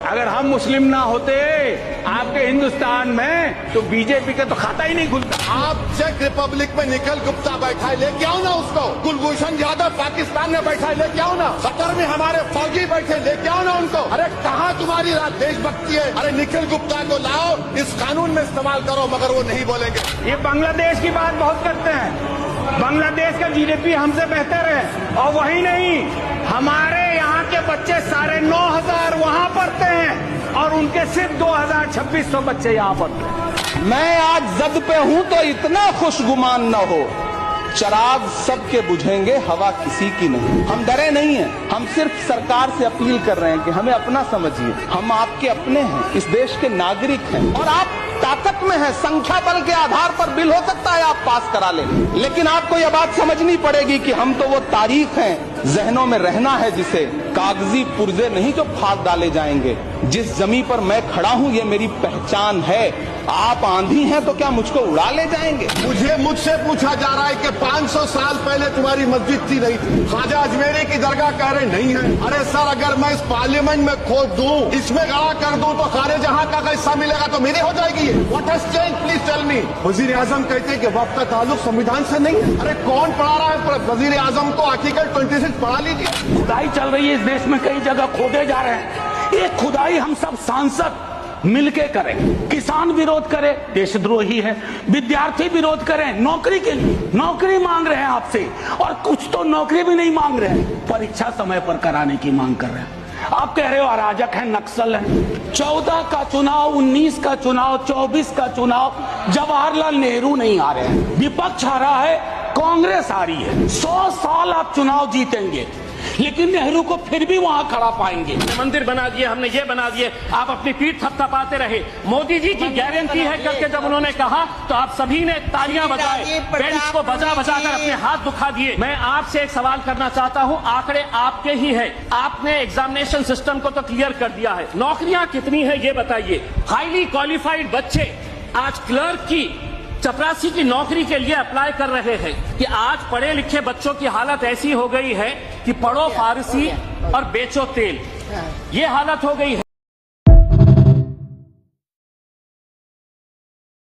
अगर हम मुस्लिम ना होते आपके हिंदुस्तान में तो बीजेपी का तो खाता ही नहीं खुलता। आप चेक रिपब्लिक में निखिल गुप्ता बैठा है, लेके आओ ना उसको। कुलभूषण यादव पाकिस्तान में बैठा है, लेके आओ ना। कतर में हमारे फौजी बैठे, लेके आओ ना उनको। अरे कहाँ तुम्हारी देशभक्ति है? अरे निखिल गुप्ता को लाओ, इस कानून में इस्तेमाल करो, मगर वो नहीं बोलेंगे। ये बांग्लादेश की बात बहुत करते हैं, बांग्लादेश का जीडीपी हमसे बेहतर है, और वही नहीं, हमारे यहाँ के बच्चे 9,500 वहाँ पढ़ते हैं और उनके सिर्फ 2,000-2,600 बच्चे यहाँ पढ़ते हैं। मैं आज जद पे हूं तो इतना खुशगुमान न हो, चराग सबके बुझेंगे, हवा किसी की नहीं। हम डरे नहीं हैं, हम सिर्फ सरकार से अपील कर रहे हैं कि हमें अपना समझिए। हम आपके अपने हैं, इस देश के नागरिक हैं, और आप ताकत में हैं। संख्या बल के आधार पर बिल हो सकता है आप पास करा लें, लेकिन आपको यह बात समझनी पड़ेगी कि हम तो वो तारीख हैं, जहनों में रहना है जिसे, कागजी पुर्जे नहीं जो फाड़ डाले जाएंगे। जिस जमी पर मैं खड़ा हूं ये मेरी पहचान है। आप आंधी हैं तो क्या मुझको उड़ा ले जाएंगे? मुझसे पूछा जा रहा है कि 500 साल पहले तुम्हारी मस्जिद थी, नहीं थी? ख्वाजा अजमेरी की दरगाह कह रहे नहीं है। अरे सर, अगर मैं इस पार्लियामेंट में खोद दूं, इसमें गड़ा कर दूं, तो खारे जहां का हिस्सा मिलेगा तो मेरी हो जाएगी। What has change, please tell me. वजीर आजम कहते हैं कि वक्त का ताल्लुक संविधान से नहीं है। अरे कौन पढ़ा रहा है वजीर आजम को? आर्टिकल 26 पढ़ा लीजिए। खुदाई चल रही है इस देश में, कई जगह खोदे जा रहे हैं। ये खुदाई हम सब सांसद मिलके करें। किसान विरोध करे, देशद्रोही है। विद्यार्थी विरोध करें, नौकरी के लिए नौकरी मांग रहे हैं आपसे, और कुछ तो नौकरी भी नहीं मांग रहे हैं, परीक्षा समय पर कराने की मांग कर रहे हैं। आप कह रहे हो अराजक है, नक्सल है। 14 का चुनाव, 19 का चुनाव, 24 का चुनाव, जवाहरलाल नेहरू नहीं आ रहे हैं, विपक्ष आ रहा है, कांग्रेस आ रही है। 100 साल आप चुनाव जीतेंगे, लेकिन नेहरू को फिर भी वहां खड़ा पाएंगे। मंदिर बना दिए हमने, ये बना दिए, आप अपनी पीठ थपथपाते रहे। मोदी जी की गारंटी है करके जब उन्होंने कहा तो आप सभी ने तालियां बजाए, बेंच को बजा बजा कर अपने हाथ दुखा दिए। मैं आपसे एक सवाल करना चाहता हूं, आंकड़े आपके ही है, आपने एग्जामिनेशन सिस्टम को तो क्लियर कर दिया है, नौकरियां कितनी है ये बताइए। हाईली क्वालिफाइड बच्चे आज क्लर्क की, चपरासी की नौकरी के लिए अप्लाई कर रहे हैं कि आज पढ़े लिखे बच्चों की हालत ऐसी हो गई है कि पढ़ो फारसी और बेचो तेल, ये हालत हो गई है।